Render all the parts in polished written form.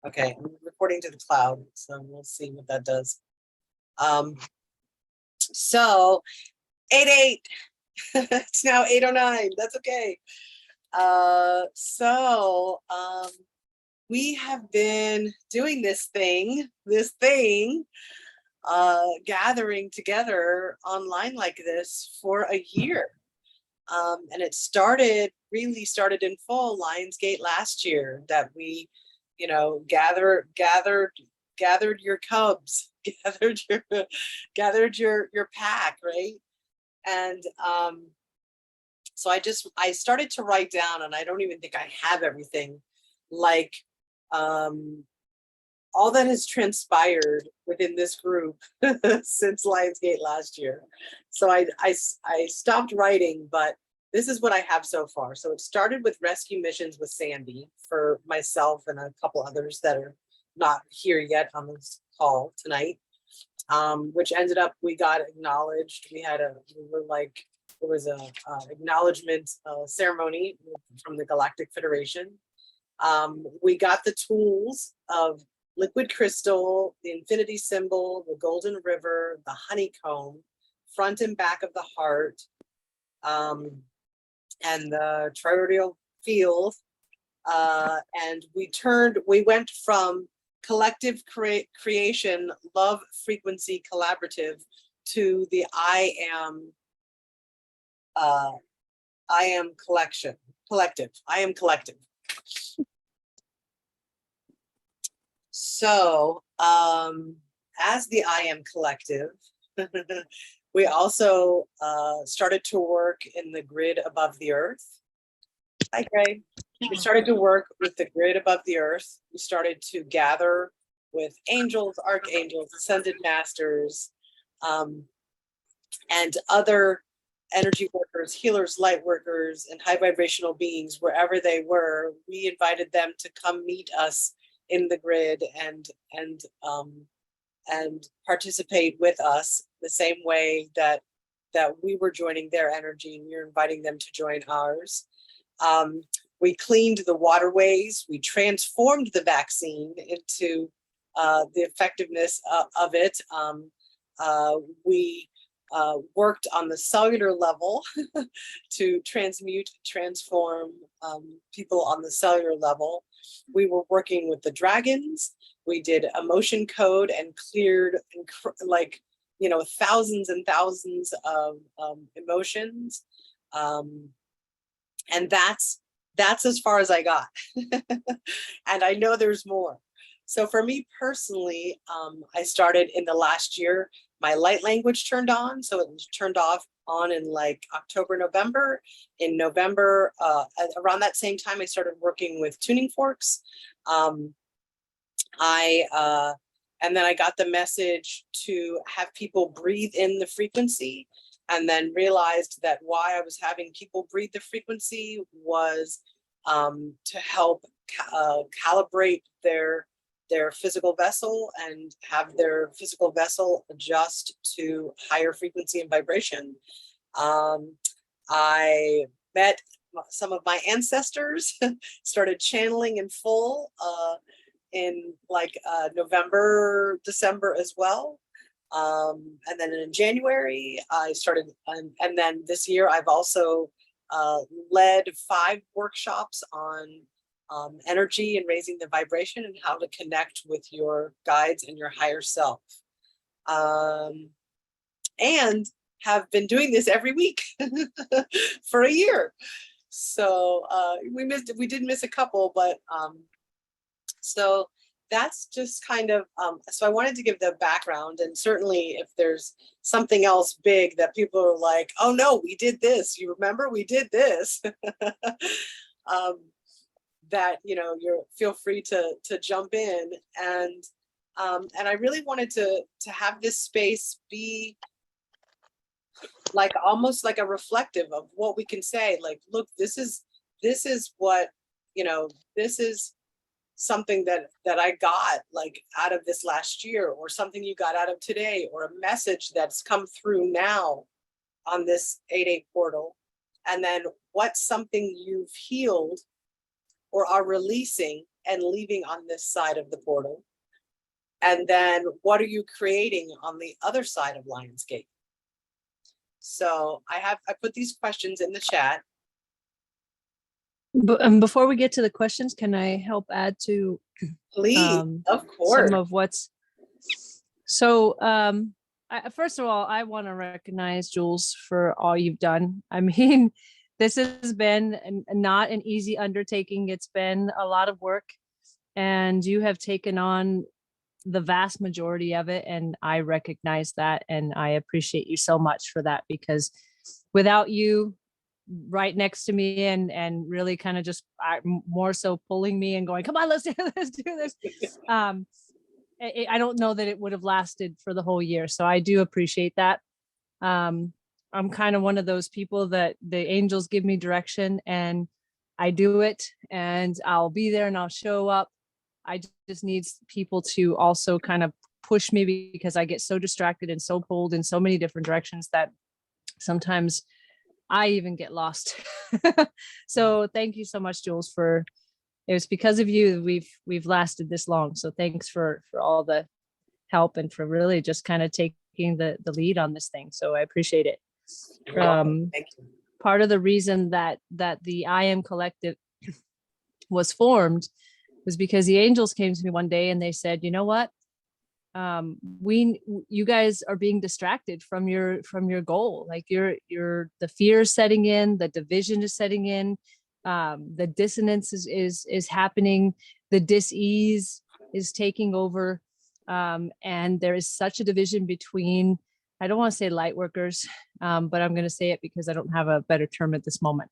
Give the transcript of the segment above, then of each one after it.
Okay, I'm reporting to the cloud, so we'll see what that does. So 8-8. It's now 8:09. That's okay. We have been doing this thing, gathering together online like this for a year. And it really started in full Lionsgate last year, that we, gathered your cubs, gathered your pack, right? And so I started to write down, and I don't even think I have everything, like all that has transpired within this group since Lionsgate last year. So I stopped writing, but this is what I have so far. So it started with rescue missions with Sandy for myself and a couple others that are not here yet on this call tonight, which ended up, we got acknowledged. There was a acknowledgement ceremony from the Galactic Federation. We got the tools of liquid crystal, the infinity symbol, the golden river, the honeycomb, front and back of the heart, and the toroidal field. And we went from collective creation, love frequency collaborative, to the I am collective. I am collective. So as the I am collective, we also started to work in the grid above the earth. Hi, Gray. We started to work with the grid above the earth. We started to gather with angels, archangels, ascended masters, and other energy workers, healers, light workers, and high vibrational beings, wherever they were. We invited them to come meet us in the grid and participate with us the same way that we were joining their energy, and we were inviting them to join ours. We cleaned the waterways. We transformed the vaccine into the effectiveness of it. We worked on the cellular level to transform people on the cellular level. We were working with the dragons. We did emotion code and cleared thousands and thousands of emotions. And that's as far as I got. And I know there's more. So for me personally, I started in the last year, my light language turned on. So it was turned on in like October, November. In November, around that same time, I started working with tuning forks. And then I got the message to have people breathe in the frequency, and then realized that why I was having people breathe the frequency was to help calibrate their physical vessel and have their physical vessel adjust to higher frequency and vibration. I met some of my ancestors, started channeling in full in November, December as well. And then in January, I started, and then this year I've also led 5 workshops on energy and raising the vibration and how to connect with your guides and your higher self. And have been doing this every week for a year. So we did miss a couple, but so that's just kind of, so I wanted to give the background, and certainly if there's something else big that people are like, oh no, we did this, you remember we did this, that, you're feel free to jump in. And I really wanted to have this space be like almost like a reflective of what we can say, like, look, this is what, this is something that I got like out of this last year, or something you got out of today, or a message that's come through now on this 8-8 portal. And then what's something you've healed or are releasing and leaving on this side of the portal? And then what are you creating on the other side of Lionsgate? So I put these questions in the chat. But before we get to the questions, can I help add to Please, of course. some of what's so first of all, I want to recognize Jules for all you've done. I mean, this has been not an easy undertaking. It's been a lot of work, and you have taken on the vast majority of it, and I recognize that, and I appreciate you so much for that, because without you right next to me and really kind of just more so pulling me and going, come on, let's do this. I don't know that it would have lasted for the whole year. So I do appreciate that. I'm kind of one of those people that the angels give me direction and I do it, and I'll be there and I'll show up. I just need people to also kind of push me, because I get so distracted and so pulled in so many different directions that sometimes I even get lost. So thank you so much, Jules, it was because of you we've lasted this long. So thanks for all the help and for really just kind of taking the lead on this thing. So I appreciate it. Thank you. Part of the reason that the I Am Collective was formed was because the angels came to me one day and they said, you know what? You guys are being distracted from your goal. Like the fear is setting in, the division is setting in, the dissonance is happening, the dis-ease is taking over, and there is such a division between, I don't want to say light workers, but I'm going to say it because I don't have a better term at this moment,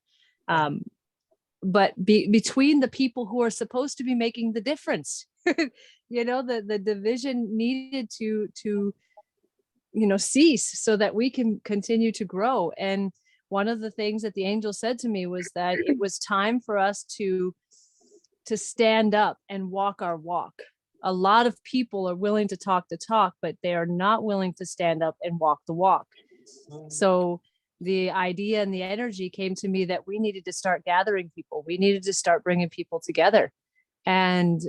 but between the people who are supposed to be making the difference. You know, the division needed to cease so that we can continue to grow. And one of the things that the angel said to me was that it was time for us to stand up and walk our walk. A lot of people are willing to talk, but they are not willing to stand up and walk the walk. So the idea and the energy came to me that we needed to start gathering people. We needed to start bringing people together. And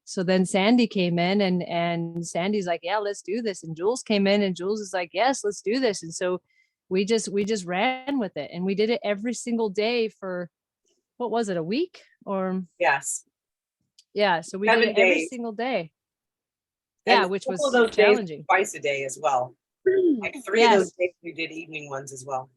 so then Sandy came in and Sandy's like, yeah, let's do this. And Jules came in and Jules is like, yes, let's do this. And so we just ran with it, and we did it every single day for, what was it, a week or? Yes. Yeah. So we did it every single day. Yeah. And which was those challenging. Twice a day as well. Like 3 of those days we did evening ones as well.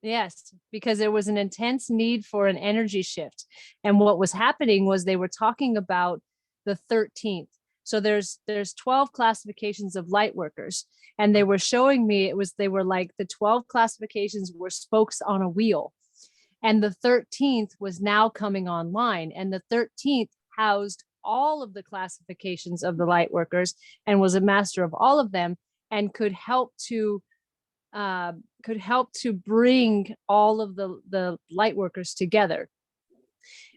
Yes, because there was an intense need for an energy shift. And what was happening was they were talking about the 13th. So there's 12 classifications of light workers. And they were showing me, they were like the 12 classifications were spokes on a wheel. And the 13th was now coming online. And the 13th housed all of the classifications of the light workers and was a master of all of them, and could help to bring all of the light workers together.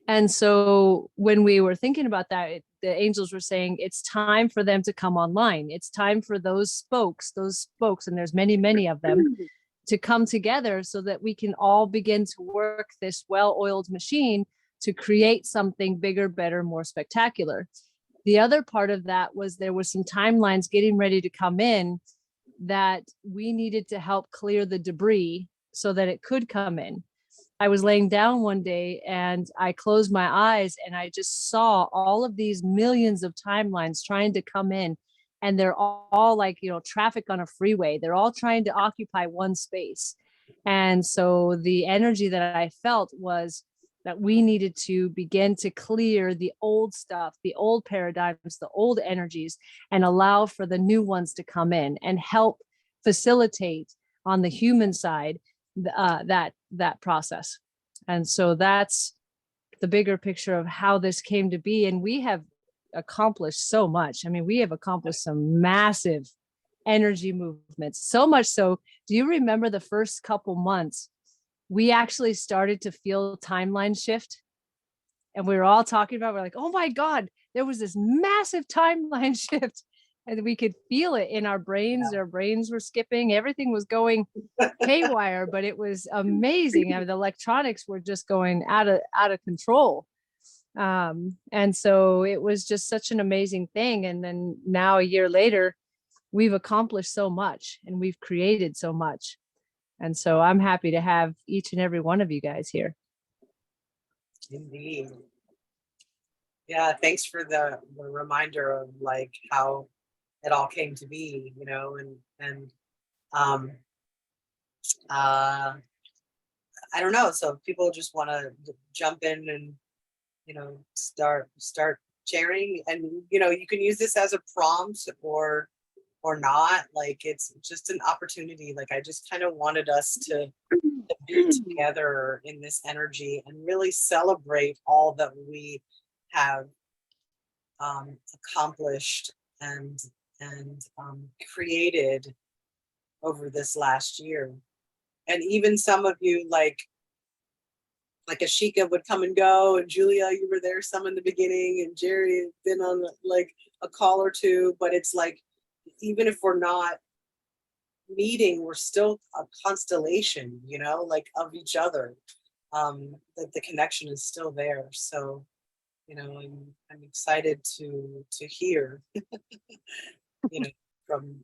And so when we were thinking about that, the angels were saying it's time for them to come online. It's time for those spokes, and there's many, many of them, to come together so that we can all begin to work this well-oiled machine to create something bigger, better, more spectacular. The other part of that was there was some timelines getting ready to come in that we needed to help clear the debris so that it could come in. I was laying down one day and I closed my eyes and I just saw all of these millions of timelines trying to come in, and they're all like, traffic on a freeway. They're all trying to occupy one space. And so the energy that I felt was that we needed to begin to clear the old stuff, the old paradigms, the old energies, and allow for the new ones to come in and help facilitate on the human side that process. And so that's the bigger picture of how this came to be. And we have accomplished so much. I mean, we have accomplished some massive energy movements, so much so. Do you remember the first couple months? We actually started to feel timeline shift, and we were all talking about, we're like, oh my God, there was this massive timeline shift, and we could feel it in our brains. Our brains were skipping, everything was going haywire, but it was amazing. I mean, the electronics were just going out of control. And so it was just such an amazing thing. And then now, a year later, we've accomplished so much and we've created so much. And so I'm happy to have each and every one of you guys here. Indeed. Yeah, thanks for the reminder of like how it all came to be, you know, and um uh I don't know. So if people just want to jump in and, you know, start sharing, and you know, you can use this as a prompt or not. Like it's just an opportunity. Like I just kind of wanted us to be together in this energy and really celebrate all that we have accomplished and created over this last year. And even some of you, like Ashika would come and go, and Julia, you were there some in the beginning, and Jerry had been on like a call or two. But it's like, even if we're not meeting, we're still a constellation, you know, like of each other. That the connection is still there. So, you know, I'm excited to hear, you know, from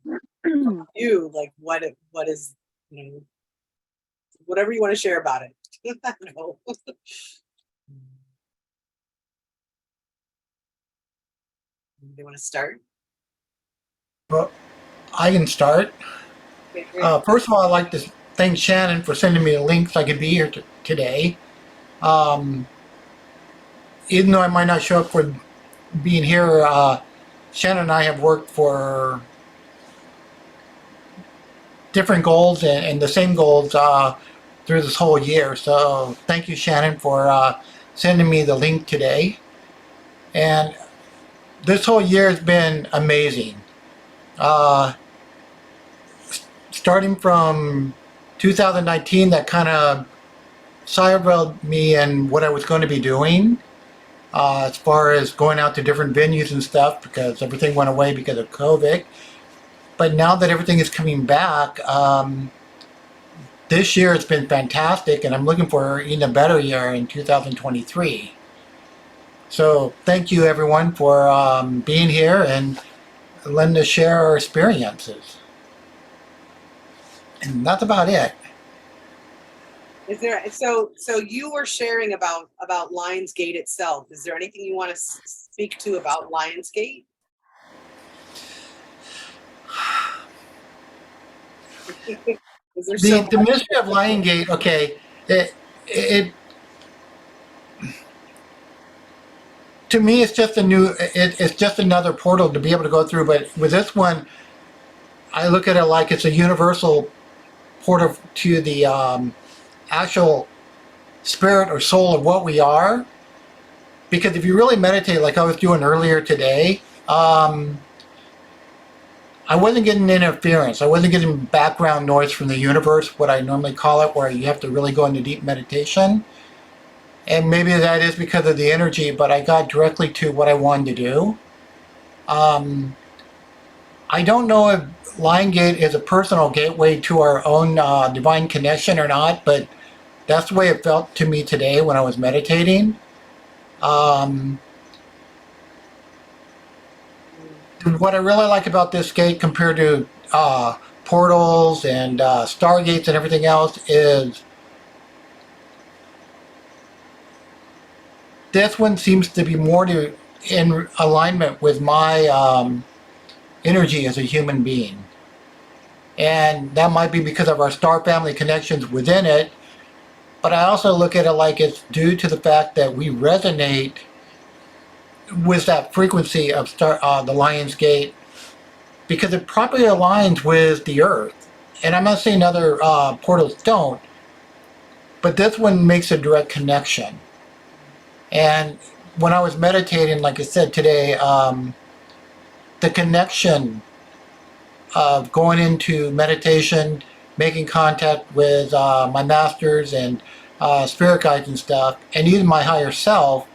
you, like what is, you know, whatever you want to share about it. I don't know. You want to start? Well, I can start. Okay, great. First of all, I'd like to thank Shannon for sending me the link so I could be here today. Um, Even though I might not show up for being here, Shannon and I have worked for different goals and the same goals through this whole year. So thank you, Shannon, for sending me the link today. And this whole year has been amazing. Uh, Starting from 2019, that kind of sidetracked me and what I was going to be doing as far as going out to different venues and stuff because everything went away because of COVID. But now that everything is coming back, this year has been fantastic, and I'm looking for even a better year in 2023. So thank you everyone for being here and letting us share our experiences. And that's about it. Is there, so you were sharing about Lionsgate itself. Is there anything you want to speak to about Lionsgate? Is there so The mystery of Lionsgate, okay, it to me it's just it's just another portal to be able to go through. But with this one, I look at it like it's a universal portal to the actual spirit or soul of what we are. Because if you really meditate, like I was doing earlier today, I wasn't getting interference. I wasn't getting background noise from the universe, what I normally call it, where you have to really go into deep meditation. And maybe that is because of the energy, but I got directly to what I wanted to do. I don't know if Lionsgate is a personal gateway to our own divine connection or not, but that's the way it felt to me today when I was meditating. What I really like about this gate compared to portals and stargates and everything else is this one seems to be more in alignment with my energy as a human being. And that might be because of our star family connections within it, but I also look at it like it's due to the fact that we resonate with that frequency of the Lion's Gate because it properly aligns with the Earth. And I'm not saying other portals don't, but this one makes a direct connection. And when I was meditating, like I said today, the connection of going into meditation, making contact with my masters and spirit guides and stuff, and even my higher self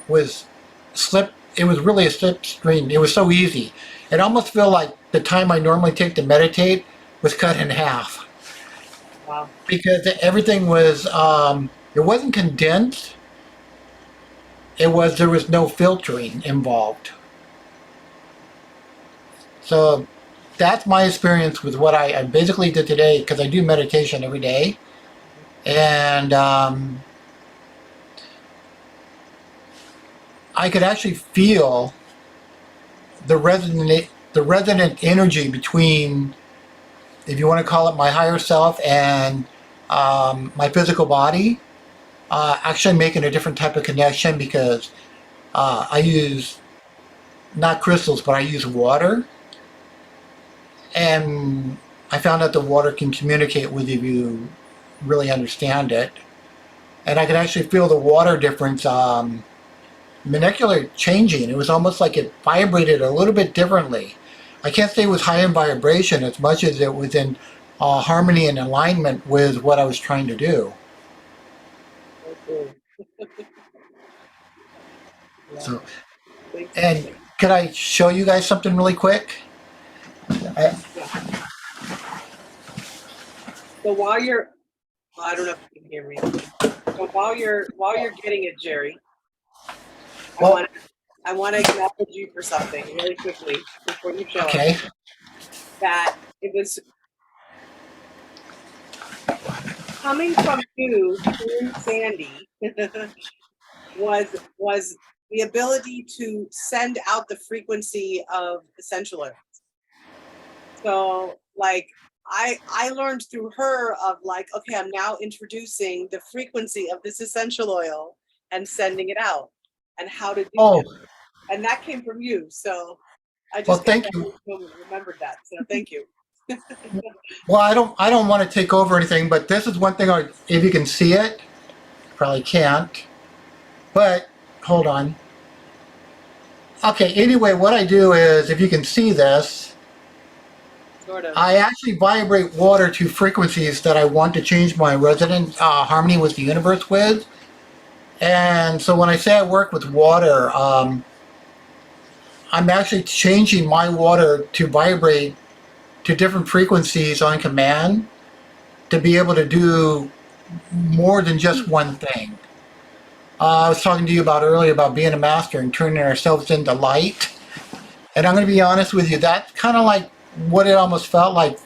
was slip. It was really a slipstream. It was so easy. It almost felt like the time I normally take to meditate was cut in half wow? because everything was. It wasn't condensed, there was no filtering involved. So that's my experience with what I basically did today, because I do meditation every day. And I could actually feel the resonant energy between, if you want to call it, my higher self and my physical body, actually making a different type of connection, because I use not crystals, but I use water. And I found out the water can communicate with you if you really understand it. And I could actually feel the water difference molecular changing. It was almost like it vibrated a little bit differently. I can't say it was high in vibration as much as it was in harmony and alignment with what I was trying to do. Okay. Yeah. So, Thank you. and could I show you guys something really quick? Yeah. So while you're, well, I don't know if you can hear me. So while you're getting it, Jerry, Well, I want to acknowledge you for something really quickly before you show okay. us. That it was coming from you through Sandy was the ability to send out the frequency of essential oils. So like I learned through her of like, okay, I'm now introducing the frequency of this essential oil and sending it out and how to do Oh, that. And that came from you. So I well, just thank you. remembered that. So thank you. Well, I don't want to take over anything, but this is one thing. If you can see it, probably can't. But hold on. Okay. Anyway, what I do is, if you can see this, Sort of. I actually vibrate water to frequencies that I want to change my resonant harmony with the universe with. And so when I say I work with water, I'm actually changing my water to vibrate to different frequencies on command to be able to do more than just one thing. I was talking to you about earlier about being a master and turning ourselves into light. And I'm going to be honest with you, that's kind of like what it almost felt like,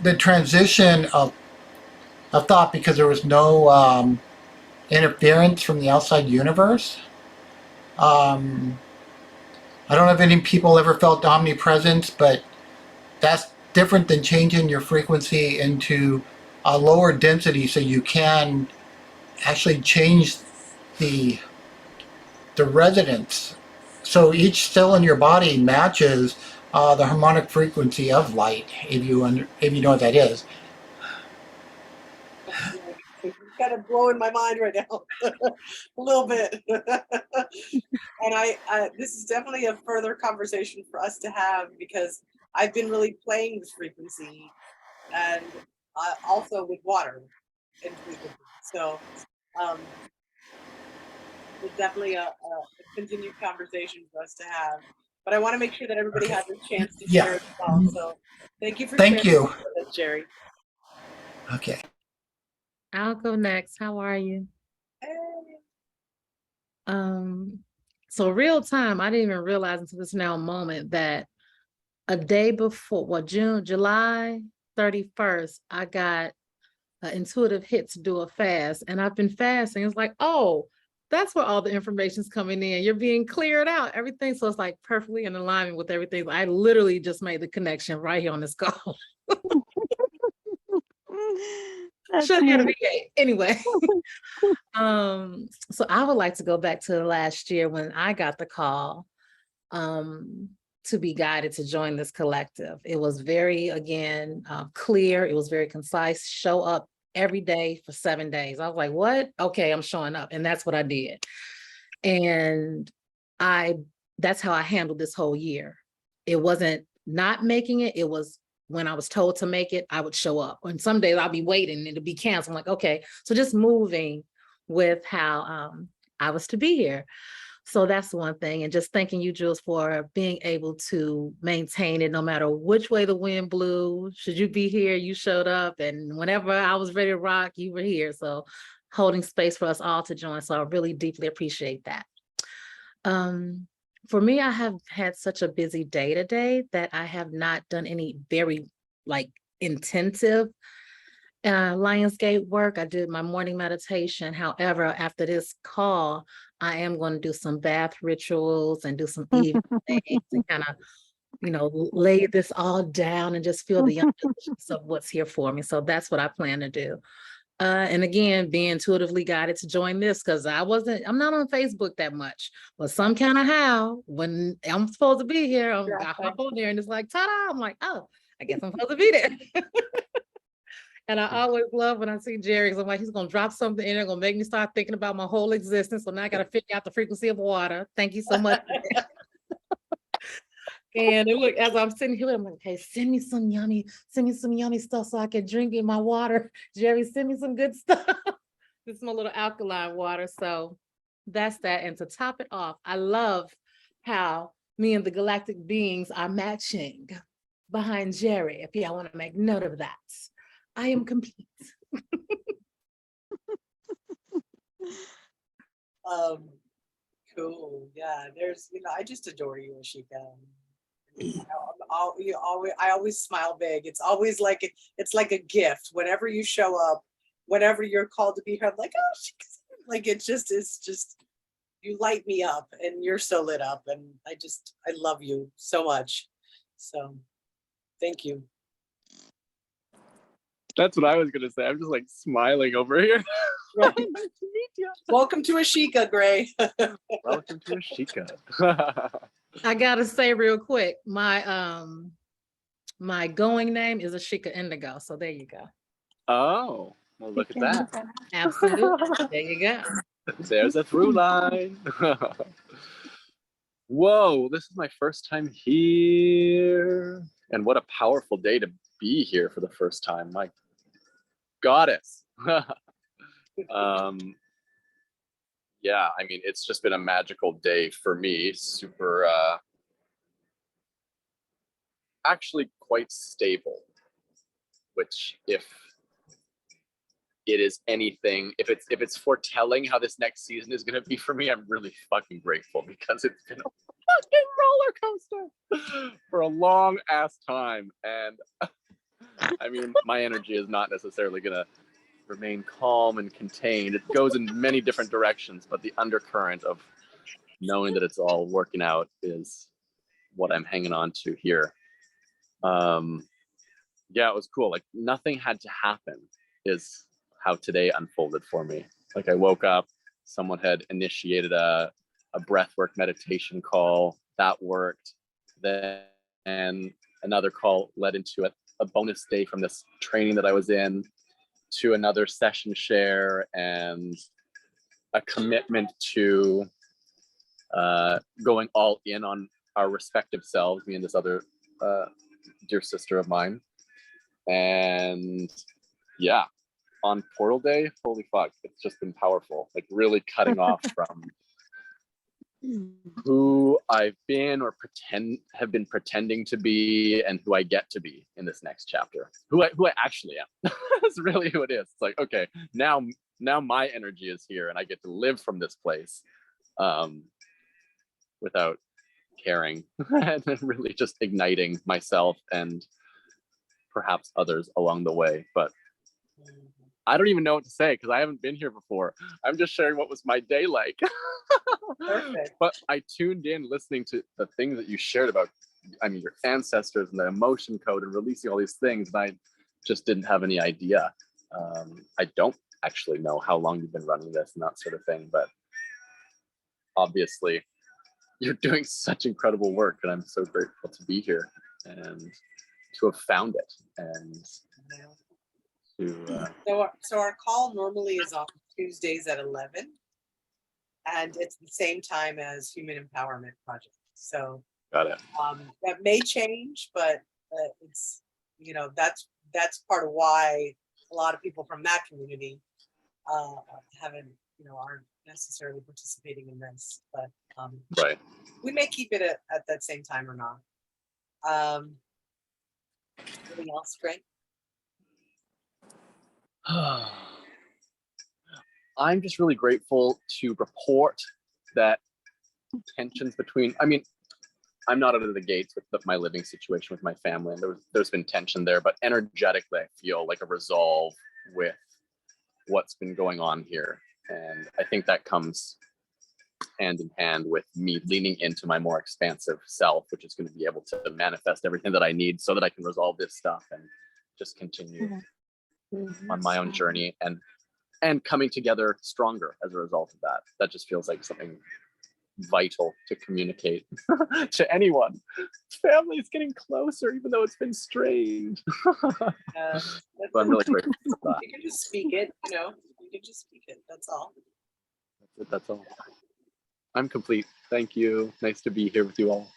the transition of thought, because there was no interference from the outside universe. Um, I don't know if any people ever felt omnipresence, but that's different than changing your frequency into a lower density so you can actually change the resonance. So each cell in your body matches the harmonic frequency of light, if you know what that is. It's kind of blowing my mind right now, a little bit. And this is definitely a further conversation for us to have, because I've been really playing with frequency and also with water and frequency. So it's definitely a continued conversation for us to have. But I want to make sure that everybody has a chance to share as well. So thank you for Thank sharing you. with us, Jerry. Okay. I'll go next. How are you? Hey. So real time, I didn't even realize until this now moment that a day before, July 31st, I got an intuitive hit to do a fast, and I've been fasting. It's like, oh, that's where all the information's coming in. You're being cleared out, everything. So it's like perfectly in alignment with everything. I literally just made the connection right here on this call. Should have neat. anyway. So I would like to go back to last year when I got the call to be guided to join this collective. It was very, again, clear. It was very concise. Show up every day for 7 days. I was like, what? Okay, I'm showing up. And that's what I did. And that's how I handled this whole year. It wasn't not making it. It was when I was told to make it, I would show up. And some days I'll be waiting and it'll be canceled. I'm like, okay. So just moving with how I was to be here. So that's one thing. And just thanking you, Jules, for being able to maintain it no matter which way the wind blew. Should you be here, you showed up. And whenever I was ready to rock, you were here. So holding space for us all to join. So I really deeply appreciate that. For me, I have had such a busy day today that I have not done any very like intensive Lionsgate work. I did my morning meditation. However, after this call, I am going to do some bath rituals and do some evening things and kind of, lay this all down and just feel the undelicious of what's here for me. So that's what I plan to do. And again, being intuitively guided to join this because I'm not on Facebook that much, but some kind of how when I'm supposed to be here, I hop on there and it's like, ta-da, I'm like, oh, I guess I'm supposed to be there. And I always love when I see Jerry, because I'm like, he's gonna drop something in there, gonna make me start thinking about my whole existence. So now I gotta figure out the frequency of water. Thank you so much. And look, as I'm sitting here, I'm like, okay, send me some yummy stuff so I can drink in my water. Jerry, send me some good stuff. This is my little alkaline water. So that's that. And to top it off, I love how me and the galactic beings are matching behind Jerry. If y'all want to make note of that, I am complete. Cool. Yeah, there's, I just adore you, Ashika. I always smile big. It's always like it's like a gift. Whenever you show up, whenever you're called to be here, I'm like, oh, like it's just you light me up, and you're so lit up, and I love you so much. So, thank you. That's what I was gonna say. I'm just like smiling over here. Right. Welcome to Ashika, Gray. Welcome to Ashika. I gotta say real quick, my going name is Ashika Indigo. So there you go. Oh, well, look at that. Absolutely. There you go. There's a through line. Whoa, this is my first time here. And what a powerful day to be here for the first time. My goddess. Yeah, I mean, it's just been a magical day for me. Super, actually quite stable, which if it is anything, if it's foretelling how this next season is going to be for me, I'm really fucking grateful because it's been a fucking roller coaster for a long ass time. And I mean, my energy is not necessarily going to remain calm and contained. It goes in many different directions, but the undercurrent of knowing that it's all working out is what I'm hanging on to here. Yeah, it was cool. Like nothing had to happen is how today unfolded for me. Like I woke up, someone had initiated a breathwork meditation call that worked. Then another call led into a bonus day from this training that I was in to another session share and a commitment to going all in on our respective selves, me and this other dear sister of mine. And yeah, on Portal Day, holy fuck, it's just been powerful. Like really cutting off from who I've been or have been pretending to be and who I get to be in this next chapter. Who I actually am. That's really who it is. It's like, okay, now my energy is here and I get to live from this place without caring and really just igniting myself and perhaps others along the way. But I don't even know what to say because I haven't been here before. I'm just sharing what was my day like. Perfect. But I tuned in listening to the things that you shared about, I mean, your ancestors and the emotion code and releasing all these things. And I just didn't have any idea. I don't actually know how long you've been running this and that sort of thing, but obviously you're doing such incredible work and I'm so grateful to be here and to have found it and to So our call normally is on Tuesdays at 11, and it's the same time as Human Empowerment Project. So got it. That may change, but it's that's part of why a lot of people from that community haven't aren't necessarily participating in this, but Right. we may keep it at that same time or not. Anything else, Greg? I'm just really grateful to report that tensions between, I mean, I'm not out of the gates with my living situation with my family, and there's been tension there, but energetically, I feel like a resolve with what's been going on here. And I think that comes hand in hand with me leaning into my more expansive self, which is going to be able to manifest everything that I need so that I can resolve this stuff and just continue on my own journey and coming together stronger as a result of that. That just feels like something vital to communicate to anyone. Family is getting closer, even though it's been strange. But I'm really grateful for that. You can just speak it, you know, you can just speak it, that's all. That's all. I'm complete. Thank you. Nice to be here with you all.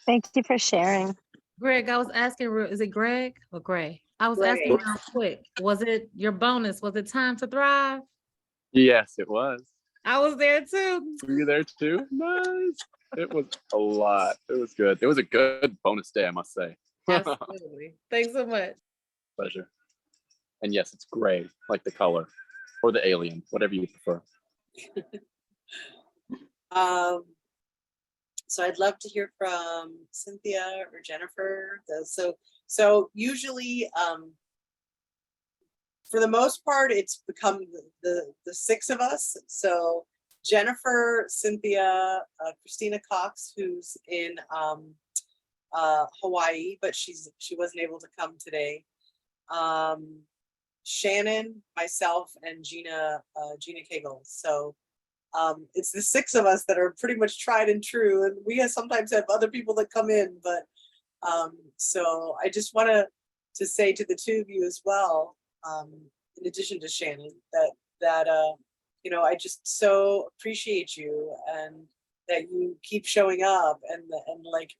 Thank you for sharing. Greg, I was asking, is it Greg or Gray? I was Gray. asking real quick, was it your bonus? Was it Time to Thrive? Yes, it was. I was there too. Were you there too? Nice. It was a lot. It was good. It was a good bonus day, I must say. Absolutely. Thanks so much. Pleasure. And yes, it's gray, like the color, or the alien, whatever you prefer. So I'd love to hear from Cynthia or Jennifer. So usually, for the most part, it's become the six of us. So Jennifer, Cynthia, Christina Cox, who's in Hawaii, but she wasn't able to come today. Shannon, myself, and Gina Cagle. So it's the six of us that are pretty much tried and true, and we sometimes have other people that come in, but so I just want to say to the two of you as well, in addition to Shannon, that you know, I just so appreciate you, and that you keep showing up, and like,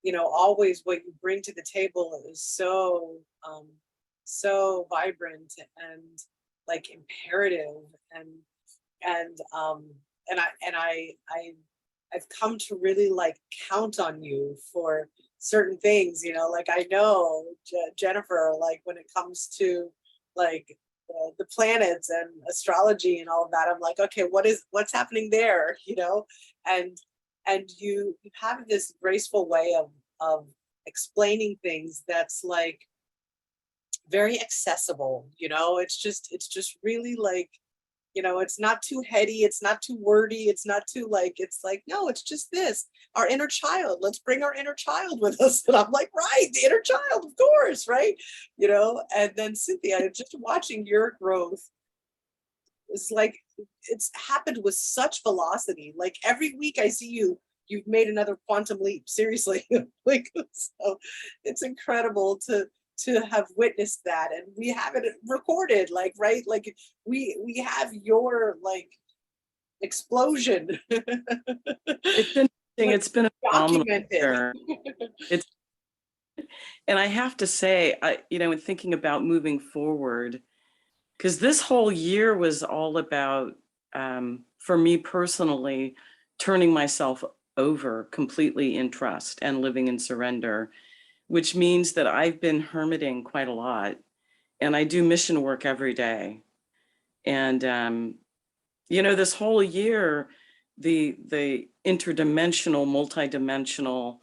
you know, always what you bring to the table is so so vibrant and like imperative, and I've come to really like count on you for certain things, you know, like I know Jennifer, like when it comes to like the planets and astrology and all of that, I'm like, okay, what's happening there, you know, and you have this graceful way of explaining things that's like very accessible, you know, it's just really like, you know, it's not too heady, it's not too wordy, it's not too like, it's like, no, it's just this, our inner child, let's bring our inner child with us. And I'm like, right, the inner child, of course, right, you know. And then Cynthia, just watching your growth is like, it's happened with such velocity. Like every week I see you've made another quantum leap, seriously. Like, so it's incredible to have witnessed that, and we have it recorded, like, right, like we have your like explosion. It's interesting. It's been a phenomenal year. It's, and I have to say, you know, in thinking about moving forward, because this whole year was all about, for me personally, turning myself over completely in trust and living in surrender, which means that I've been hermiting quite a lot, and I do mission work every day. And, you know, this whole year, the interdimensional, multidimensional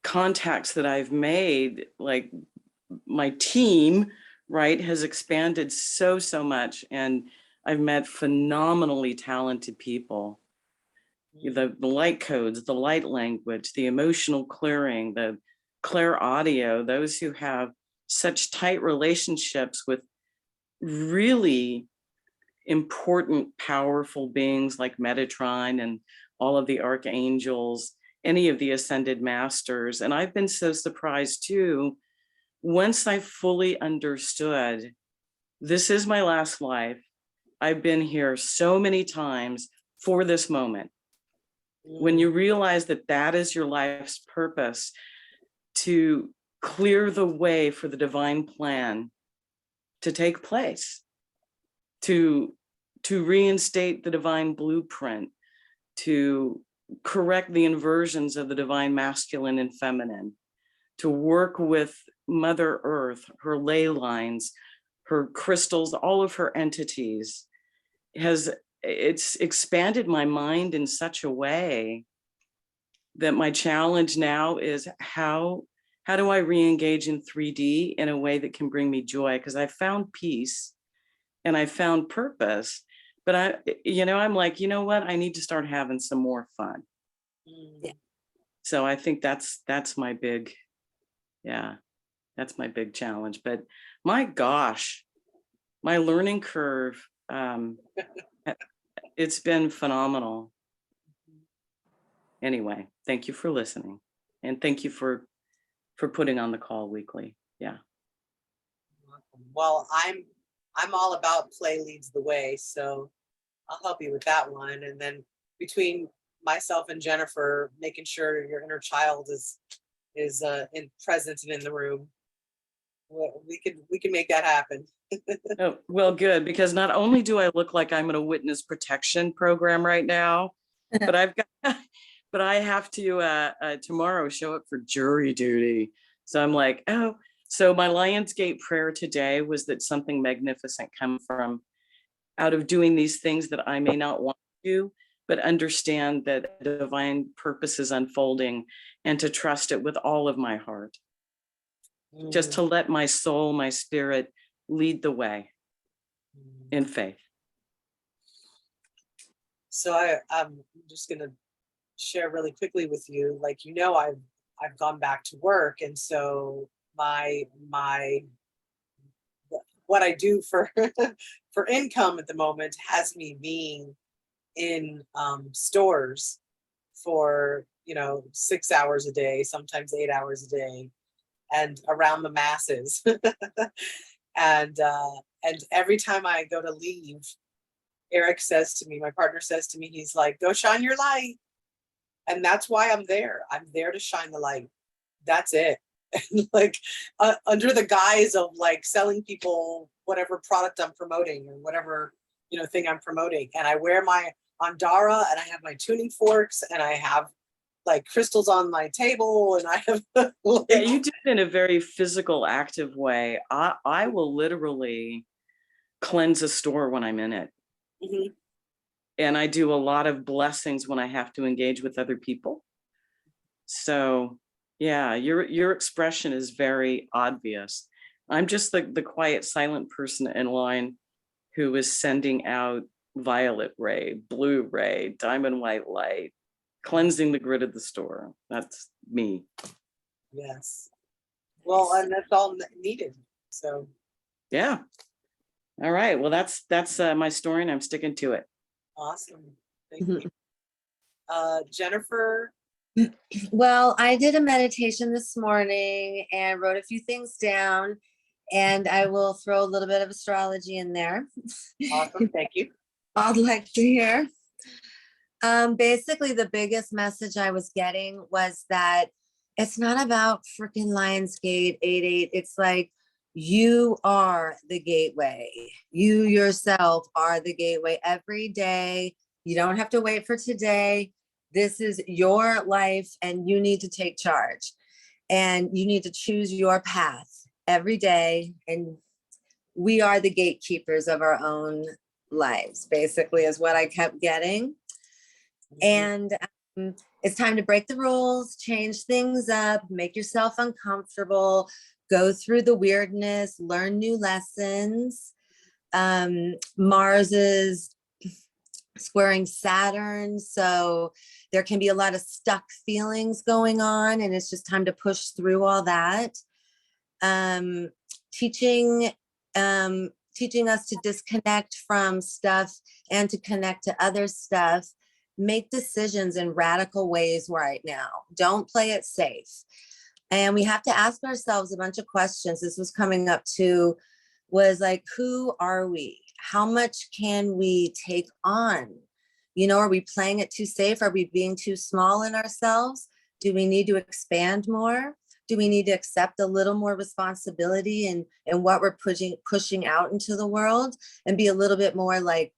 contacts that I've made, like my team, right, has expanded so much. And I've met phenomenally talented people. The light codes, the light language, the emotional clearing, the clair audio, those who have such tight relationships with really important, powerful beings like Metatron and all of the archangels, any of the ascended masters. And I've been so surprised too, once I fully understood, this is my last life. I've been here so many times for this moment. When you realize that that is your life's purpose, to clear the way for the divine plan to take place, to reinstate the divine blueprint, to correct the inversions of the divine masculine and feminine, to work with Mother Earth, her ley lines, her crystals, all of her entities, it's expanded my mind in such a way that my challenge now is how do I re-engage in 3D in a way that can bring me joy? Because I found peace and I found purpose, but I'm like, you know what? I need to start having some more fun. Mm. So I think that's my big, that's my big challenge. But my gosh, my learning curve, it's been phenomenal. Anyway, thank you for listening, and thank you for putting on the call weekly. Yeah. Well, I'm all about play leads the way, so I'll help you with that one. And then between myself and Jennifer, making sure your inner child is in present and in the room, we can make that happen. Oh, well, good, because not only do I look like I'm in a witness protection program right now, but I've got, but I have to tomorrow show up for jury duty. So I'm like, oh, so my Lionsgate prayer today was that something magnificent come from out of doing these things that I may not want to do, but understand that divine purpose is unfolding, and to trust it with all of my heart. Just to let my soul, my spirit lead the way in faith. So I'm just gonna share really quickly with you, like, I've gone back to work, and so my what I do for for income at the moment has me being in stores for 6 hours a day, sometimes 8 hours a day, and around the masses. and every time I go to leave, Eric says to me, my partner says to me, he's like, go shine your light. And that's why I'm there. I'm there to shine the light. That's it. And like under the guise of like selling people whatever product I'm promoting or whatever thing I'm promoting. And I wear my Andara, and I have my tuning forks, and I have like crystals on my table, and I have like, yeah, you do it in a very physical, active way. I will literally cleanse a store when I'm in it. mm-hmm. And I do a lot of blessings when I have to engage with other people. So yeah, your expression is very obvious. I'm just the quiet, silent person in line who is sending out violet ray, blue ray, diamond white light, cleansing the grid of the store. That's me. Yes. Well, and that's all needed. So Yeah. All right. Well, that's my story, and I'm sticking to it. awesome. Thank you. Jennifer. Well, I did a meditation this morning and wrote a few things down, and I will throw a little bit of astrology in there. Awesome. Thank you. I'd like to hear. Basically, the biggest message I was getting was that it's not about freaking Lionsgate 88. It's like, you are the gateway. You yourself are the gateway every day. You don't have to wait for today. This is your life, and you need to take charge, and you need to choose your path every day. And we are the gatekeepers of our own lives, basically, is what I kept getting. And it's time to break the rules, change things up, make yourself uncomfortable, go through the weirdness, learn new lessons. Mars is squaring Saturn, so there can be a lot of stuck feelings going on, and it's just time to push through all that. Teaching us to disconnect from stuff and to connect to other stuff. Make decisions in radical ways right now. Don't play it safe. And we have to ask ourselves a bunch of questions. This was coming up too, was like, who are we? How much can we take on? Are we playing it too safe? Are we being too small in ourselves? Do we need to expand more? Do we need to accept a little more responsibility in what we're pushing out into the world, and be a little bit more like,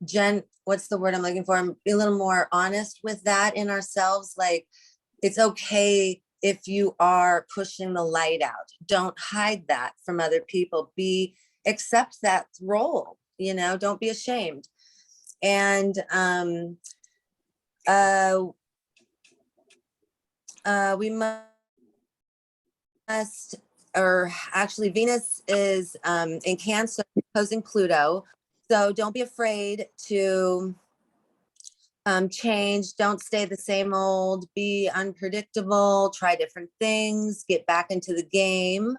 Jen, what's the word I'm looking for? Be a little more honest with that in ourselves. Like, it's okay if you are pushing the light out. Don't hide that from other people. Accept that role. you know, don't be ashamed. And we must, or actually Venus is in Cancer opposing Pluto. So don't be afraid to change. Don't stay the same old, be unpredictable, try different things, get back into the game,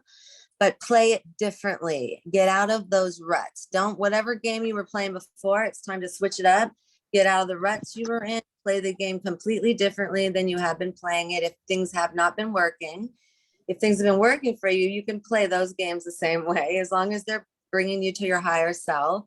but play it differently. Get out of those ruts. Don't, whatever game you were playing before, it's time to switch it up. Get out of the ruts you were in, play the game completely differently than you have been playing it if things have not been working. If things have been working for you, you can play those games the same way as long as they're bringing you to your higher self.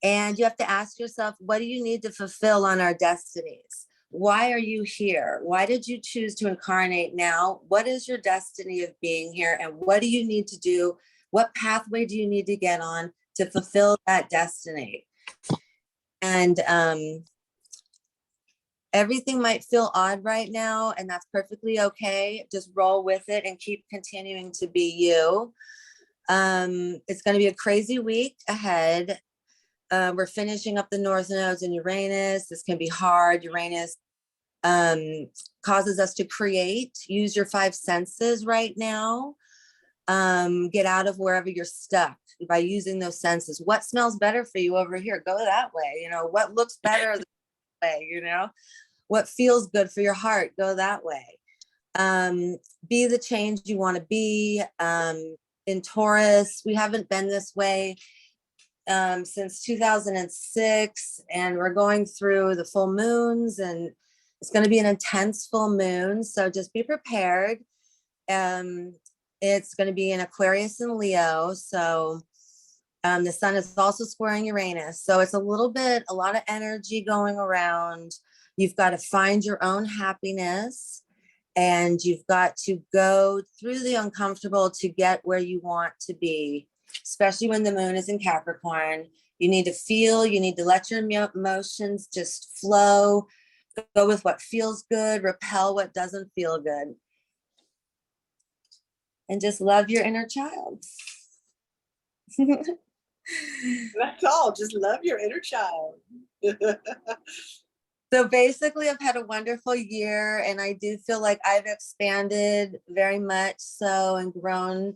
And you have to ask yourself, what do you need to fulfill on our destinies? Why are you here? Why did you choose to incarnate now? What is your destiny of being here? And what do you need to do? What pathway do you need to get on to fulfill that destiny? And everything might feel odd right now, and that's perfectly okay. Just roll with it and keep continuing to be you. It's going to be a crazy week ahead. We're finishing up the North Nodes in Uranus. This can be hard. Uranus causes us to create. Use your 5 senses right now. Get out of wherever you're stuck by using those senses. What smells better for you over here? Go that way. You know, what looks better that way, you know? What feels good for your heart? Go that way. Be the change you want to be. In Taurus, we haven't been this way since 2006, and we're going through the full moons, and it's going to be an intense full moon, so just be prepared. It's going to be in Aquarius and Leo, so the sun is also squaring Uranus, so it's a lot of energy going around. You've got to find your own happiness, and you've got to go through the uncomfortable to get where you want to be, especially when the moon is in Capricorn. You need to feel, you need to let your emotions just flow, go with what feels good, repel what doesn't feel good. And just love your inner child. That's all. Just love your inner child. So basically, I've had a wonderful year, and I do feel like I've expanded very much so, and grown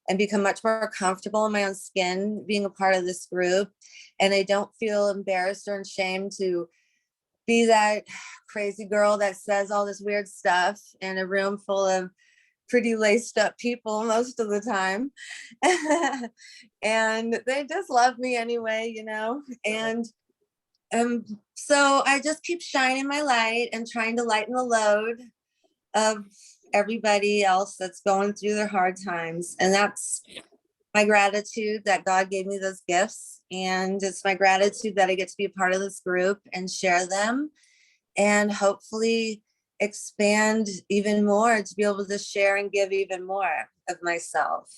and become much more comfortable in my own skin being a part of this group. And I don't feel embarrassed or ashamed to be that crazy girl that says all this weird stuff in a room full of pretty laced up people most of the time. And they just love me anyway, you know? And so I just keep shining my light and trying to lighten the load of everybody else that's going through their hard times. And that's my gratitude that God gave me those gifts. And it's my gratitude that I get to be a part of this group and share them, and hopefully expand even more to be able to share and give even more of myself.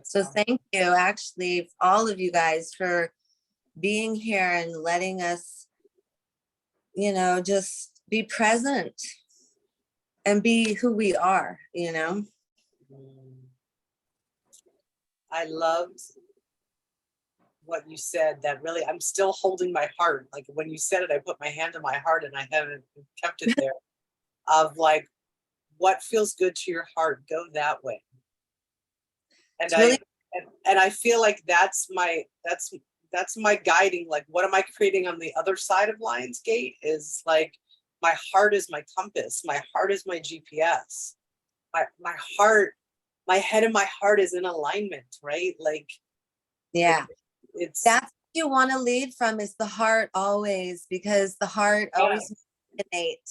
So thank you, actually, all of you guys, for being here and letting us, you know, just be present and be who we are, you know. I loved what you said. That really, I'm still holding my heart. Like when you said it, I put my hand on my heart and I haven't kept it there. Of like, what feels good to your heart, go that way. And Really, I feel like that's my guiding. Like, what am I creating on the other side of Lionsgate? Is like, my heart is my compass. My heart is my GPS. My heart, my head and my heart is in alignment, right? Like, yeah, it's that's what you want to lead from, is the heart always, because the heart always innate.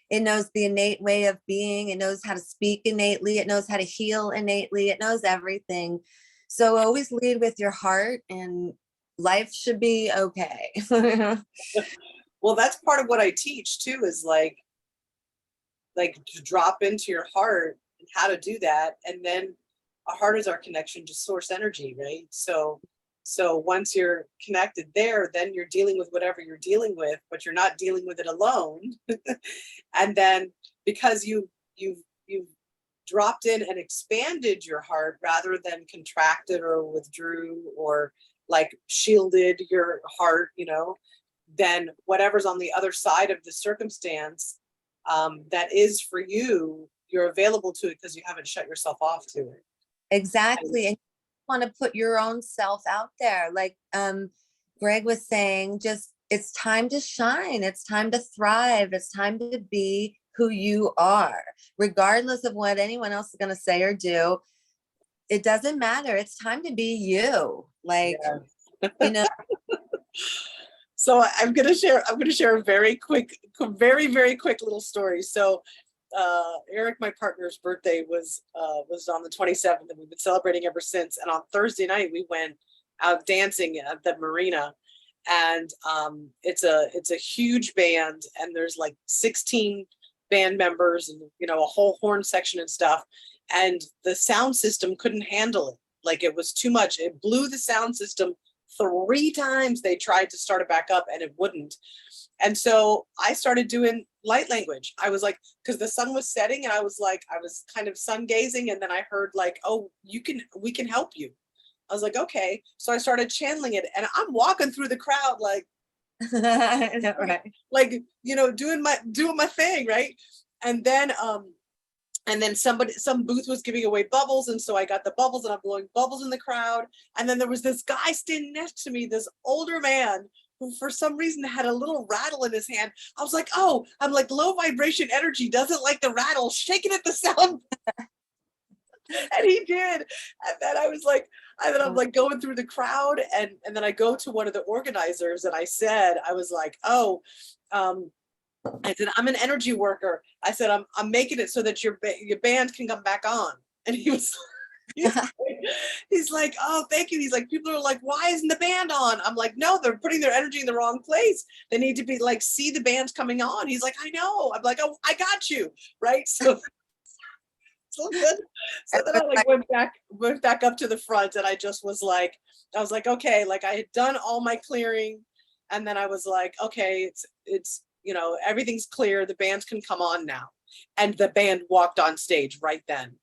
It knows the innate way of being. It knows how to speak innately. It knows how to heal innately. It knows everything. So always lead with your heart, and life should be okay. well, that's part of what I teach too, is like to drop into your heart and how to do that. And then our heart is our connection to source energy, right? So once you're connected there, then you're dealing with whatever you're dealing with, but you're not dealing with it alone. And then because you've dropped in and expanded your heart rather than contracted or withdrew or like shielded your heart, you know, then whatever's on the other side of the circumstance that is for you, you're available to it because you haven't shut yourself off to it. Exactly. And you want to put your own self out there. Like Greg was saying, just it's time to shine. It's time to thrive. It's time to be who you are, regardless of what anyone else is going to say or do. It doesn't matter. It's time to be you. Like, Yeah. you know. So I'm going to share a very quick, very quick little story. So Eric, my partner's birthday was on the 27th, and we've been celebrating ever since. And on Thursday night, we went out dancing at the marina, and it's a huge band, and there's like 16 band members, and you know, a whole horn section and stuff. And the sound system couldn't handle it. Like, it was too much. It blew the sound system 3 times. They tried to start it back up, and it wouldn't. And so I started doing light language. I was like, because the sun was setting, and I was kind of sun gazing, and then I heard like, oh, we can help you. I was like, okay. So I started channeling it, and I'm walking through the crowd like, Right. like, you know, doing my thing, right? And then some booth was giving away bubbles, and so I got the bubbles, and I'm blowing bubbles in the crowd. And then there was this guy standing next to me, this older man, who for some reason had a little rattle in his hand. I was like, oh, I'm like, low vibration energy doesn't like the rattle, shaking at the sound. And he did. And then I was like, I'm like going through the crowd, and then I go to one of the organizers, and I was like, oh, I said, I'm an energy worker. I said, I'm making it so that your band can come back on. And he was he's like, oh, thank you. He's like, people are like, why isn't the band on? I'm like, no, they're putting their energy in the wrong place. They need to be like, see the band coming on. He's like, I know. I'm like, oh, I got you. Right. So good. So then I like went back up to the front, and I was like, okay, like I had done all my clearing. And then I was like, okay, it's, you know, everything's clear. The bands can come on now. And the band walked on stage right then.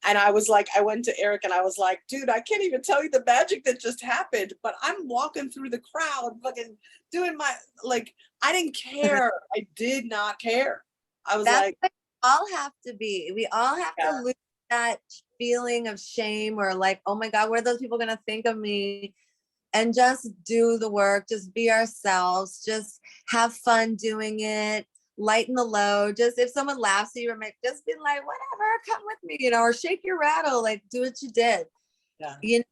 And I was like, I went to Eric, and I was like, dude, I can't even tell you the magic that just happened, but I'm walking through the crowd, fucking doing my, like, I didn't care. I did not care. I was That's like, what we all have to be. We all have to lose that feeling of shame, or like, oh my God, what are those people going to think of me? And just do the work, just be ourselves, just have fun doing it, lighten the load. Just if someone laughs at you, just be like, whatever, come with me, you know, or shake your rattle, like do what you did. yeah. You know,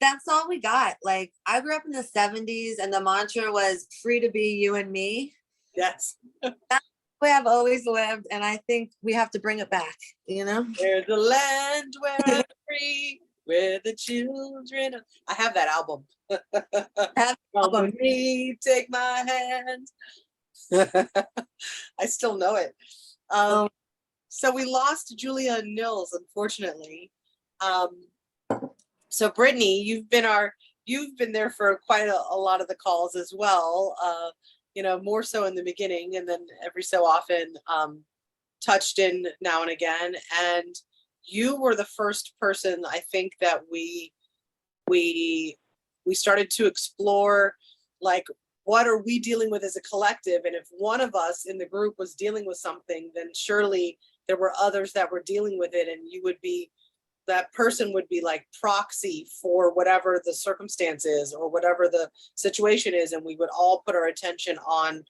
that's all we got. Like, I grew up in the 70s, and the mantra was free to be you and me. Yes. That's the way I've always lived, and I think we have to bring it back, you know? There's a land where I'm free, where the children I have that album. Come with me, take my hand. I still know it. So we lost Julia and Nils, unfortunately. So Brittany, you've been there for quite a lot of the calls as well. You know, more so in the beginning, and then every so often touched in now and again. And you were the first person, I think, that we started to explore, like, what are we dealing with as a collective? And if one of us in the group was dealing with something, then surely there were others that were dealing with it, and that person would be like proxy for whatever the circumstance is or whatever the situation is, and we would all put our attention on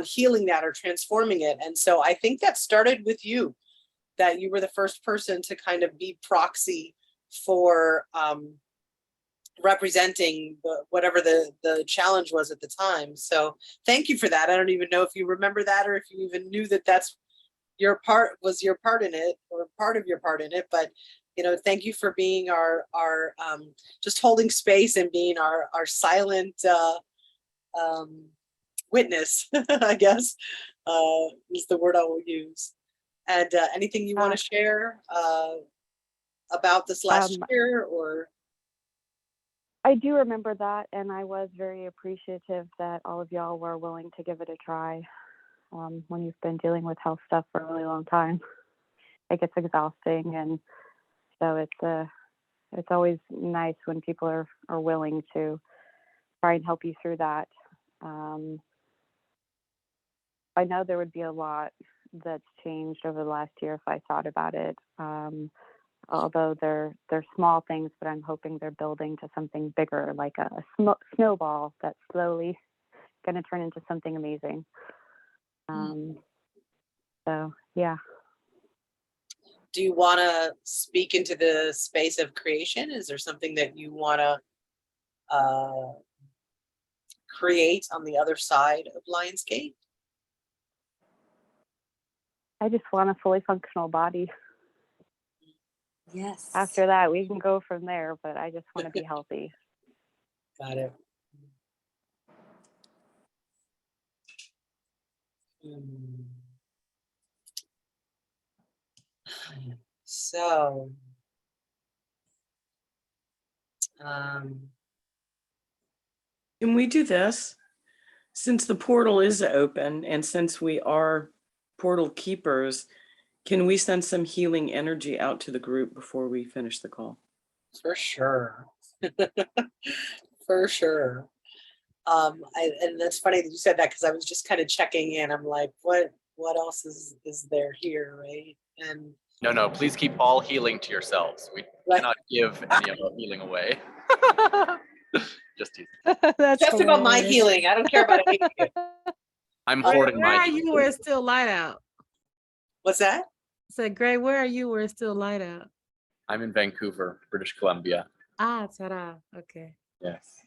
healing that or transforming it. And so I think that started with you, that you were the first person to kind of be proxy for representing whatever the challenge was at the time. So thank you for that. I don't even know if you remember that, or if you even knew that that's your part in it, or part of your part in it. But you know, thank you for being our just holding space and being our silent witness, I guess, is the word I will use. And anything you want to share about this last year, or? I do remember that, and I was very appreciative that all of y'all were willing to give it a try when you've been dealing with health stuff for a really long time. it gets exhausting. And so it's always nice when people are willing to try and help you through that. I know there would be a lot that's changed over the last year if I thought about it. Although they're small things, but I'm hoping they're building to something bigger, like a snowball that's slowly going to turn into something amazing. So yeah. Do you want to speak into the space of creation? Is there something that you want to create on the other side of Lionsgate? I just want a fully functional body. Yes. After that, we can go from there, but I just want to be healthy. Got it. So, Can we do this? Since the portal is open and since we are portal keepers, can we send some healing energy out to the group before we finish the call? for sure. For sure. And that's funny that you said that, because I was just kind of checking in. I'm like, what else is there here, right? And No, please keep all healing to yourselves. We Right. cannot give any of our healing away. Just teasing. That's just about my hilarious. healing. I don't care about any of it. I'm Where- hoarding Where my are you where it's still light out? What's that? So Gray, where are you where it's still light out? I'm in Vancouver, British Columbia. Ah, ta-da. Okay. Yes.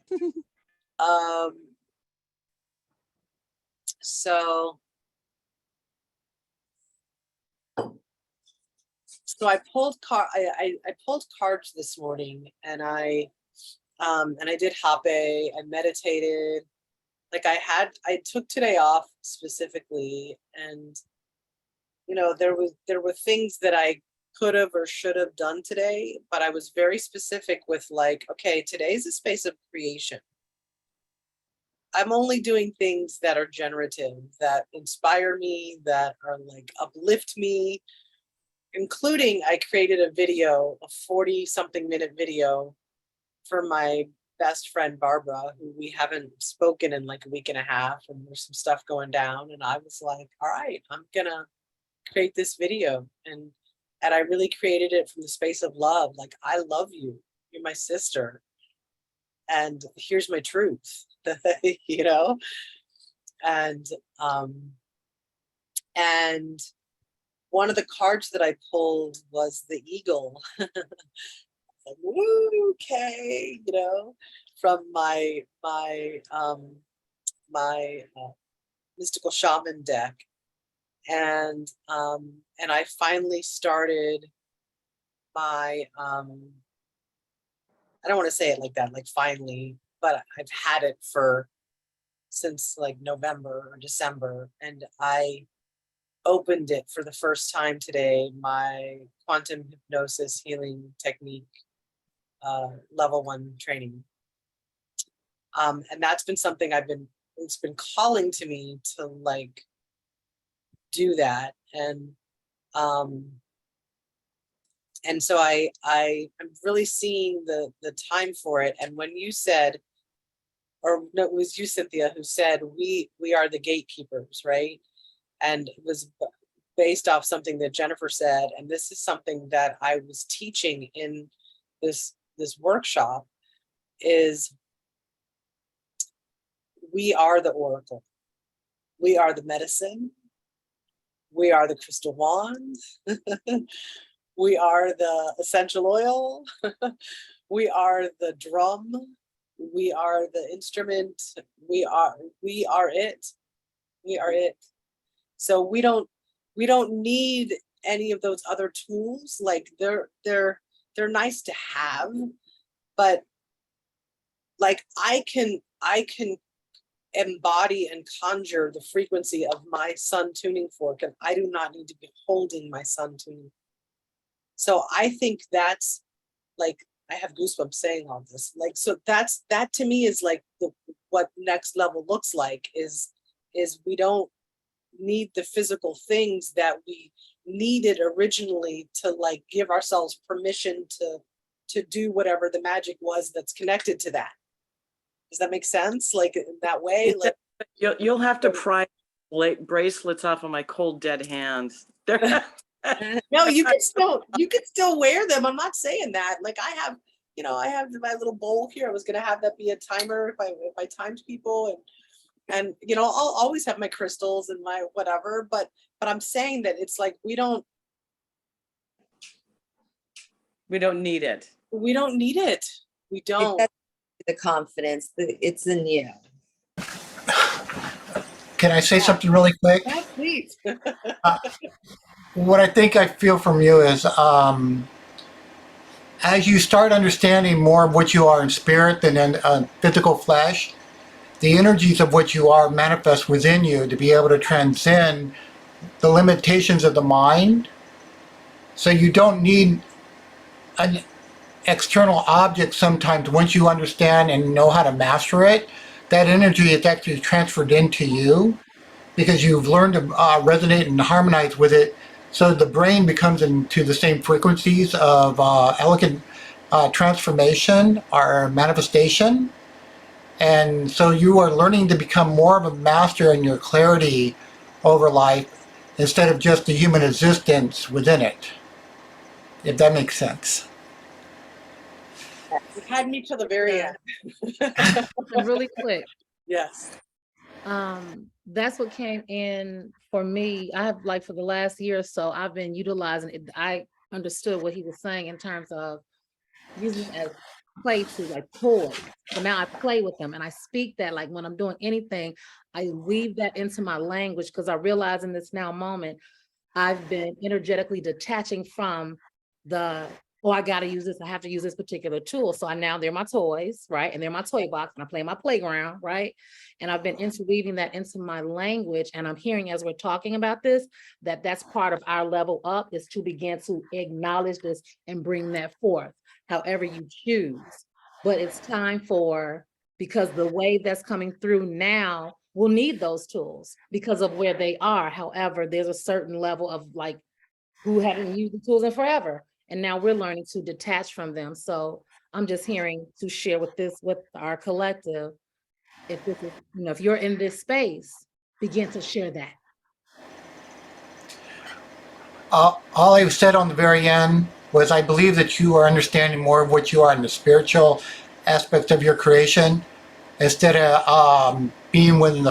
So I pulled I pulled cards this morning, and I did hape. I meditated. Like I took today off specifically, and there were things that I could have or should have done today, but I was very specific with, like, okay, today's a space of creation. I'm only doing things that are generative, that inspire me, that are like uplift me, including I created a video, a 40-something minute video for my best friend Barbara, who we haven't spoken in like a week and a half, and there's some stuff going down, and I was like, all right, I'm gonna create this video, and I really created it from the space of love. Like, I love you, you're my sister, and here's my truth. And one of the cards that I pulled was the eagle. Like, woo, okay, from my mystical shaman deck, and I finally started my I don't want to say it like that, like finally, but I've had it since like November or December, and I opened it for the first time today, my quantum hypnosis healing technique level 1 training. And that's been something it's been calling to me to like do that. And so I'm really seeing the time for it. And when you said, or no, it was you, Cynthia, who said, we are the gatekeepers, right? And it was based off something that Jennifer said. And this is something that I was teaching in this workshop, is we are the oracle. We are the medicine. We are the crystal wand. We are the essential oil. We are the drum. We are the instrument. We are it. We are it. So we don't need any of those other tools. Like they're nice to have, but like I can embody and conjure the frequency of my sun tuning fork, and I do not need to be holding my sun tuning. So I think that's like, I have goosebumps saying all this. Like, so that to me is like what next level looks like, is we don't need the physical things that we needed originally to like give ourselves permission to do whatever the magic was that's connected to that. Does that make sense? Like in that way? Like You'll have to pry bracelets off of my cold dead hands. no, you can still wear them. I'm not saying that. Like I have, I have my little bowl here. I was gonna have that be a timer if I timed people, and I'll always have my crystals and my whatever, but I'm saying that it's like we don't need it. we don't need it. We don't. The confidence, it's in you. Can I say something really quick? Yeah, please. What I think I feel from you is as you start understanding more of what you are in spirit than in physical flesh, the energies of what you are manifest within you to be able to transcend the limitations of the mind. So you don't need an external object sometimes. Once you understand and know how to master it, that energy is actually transferred into you because you've learned to resonate and harmonize with it. So the brain becomes into the same frequencies of elegant transformation or manifestation. And so you are learning to become more of a master in your clarity over life instead of just the human existence within it, if that makes sense. We had me to the very end. And really quick, Yes. that's what came in for me. I have like for the last year or so, I've been utilizing it. I understood what he was saying in terms of using it as play to like toys. So now I play with them and I speak that like when I'm doing anything, I weave that into my language because I realize in this now moment, I've been energetically detaching from the, oh, I got to use this. I have to use this particular tool. So they're my toys, right? And they're my toy box and I play my playground, right? And I've been interweaving that into my language. And I'm hearing as we're talking about this, that's part of our level up is to begin to acknowledge this and bring that forth, however you choose. But it's time because the wave that's coming through now will need those tools because of where they are. However, there's a certain level of like who haven't used the tools in forever. And now we're learning to detach from them. So I'm just hearing to share with our collective. If this is, if you're in this space, begin to share that. All I said on the very end was I believe that you are understanding more of what you are in the spiritual aspects of your creation instead of being within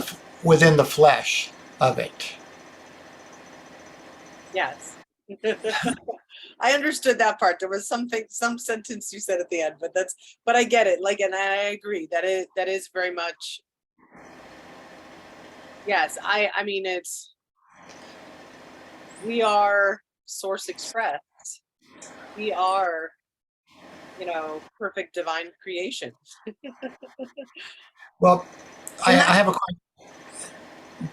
the flesh of it. Yes. I understood that part. There was some sentence you said at the end, but I get it. Like, and I agree that is very much. Yes. I mean, we are Source Express. We are, perfect divine creation. Well, I have a question.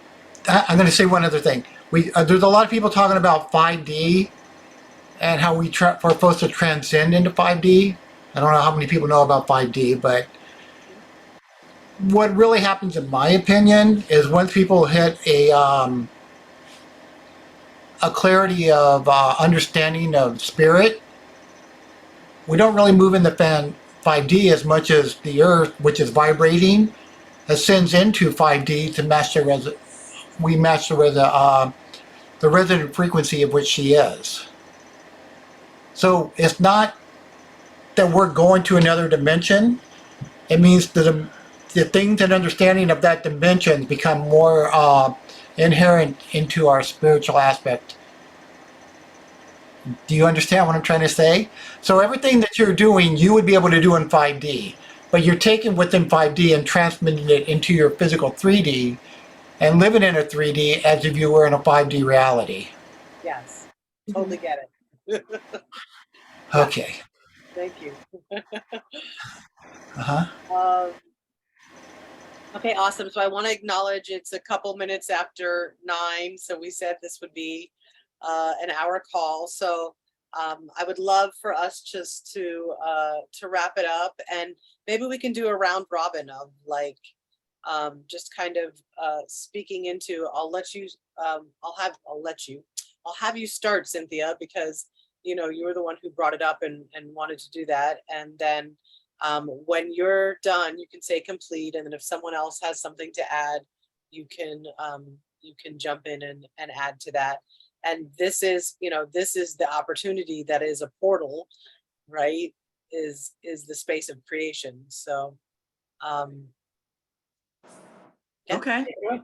I'm going to say one other thing. There's a lot of people talking about 5D and how we're supposed to transcend into 5D. I don't know how many people know about 5D, but what really happens, in my opinion, is once people hit a clarity of understanding of spirit, we don't really move into 5D as much as the Earth, which is vibrating, ascends into 5D to master the resonant frequency of which she is. So it's not that we're going to another dimension. It means that the things and understanding of that dimension become more inherent into our spiritual aspect. Do you understand what I'm trying to say? So everything that you're doing, you would be able to do in 5D, but you're taking within 5D and transmitting it into your physical 3D and living in a 3D as if you were in a 5D reality. Yes, totally get it. Okay. Thank you. Uh-huh. Okay, awesome. So I want to acknowledge it's a couple minutes after 9. So we said this would be an hour call. So I would love for us just to wrap it up, and maybe we can do a round robin of like just kind of speaking into. I'll let you. I'll have you start, Cynthia, because you know you were the one who brought it up and wanted to do that. And then when you're done, you can say complete, and then if someone else has something to add, you can jump in and add to that. And this is, you know, this is the opportunity that is a portal, right? Is the space of creation. So yeah, Okay. take it away.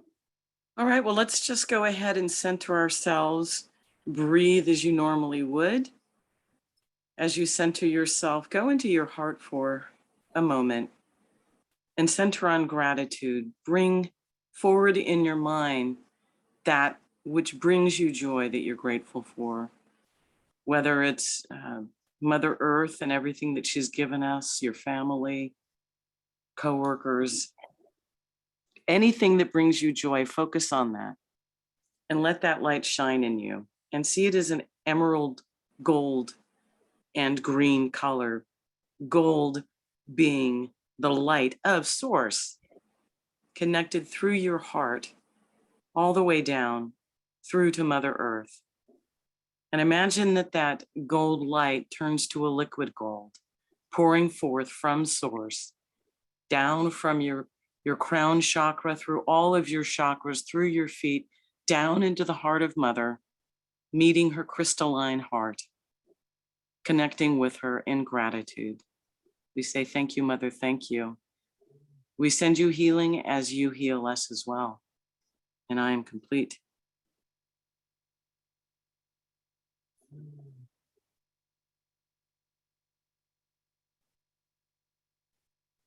All right, well, let's just go ahead and center ourselves. Breathe as you normally would. As you center yourself, go into your heart for a moment and center on gratitude. Bring forward in your mind that which brings you joy that you're grateful for, whether it's Mother Earth and everything that she's given us, your family, coworkers, anything that brings you joy, focus on that and let that light shine in you and see it as an emerald, gold, and green color. Gold being the light of source connected through your heart all the way down through to Mother Earth. And imagine that that gold light turns to a liquid gold, pouring forth from source, down from your crown chakra, through all of your chakras, through your feet, down into the heart of Mother, meeting her crystalline heart, connecting with her in gratitude. We say, thank you, Mother, thank you. We send you healing as you heal us as well. And I am complete.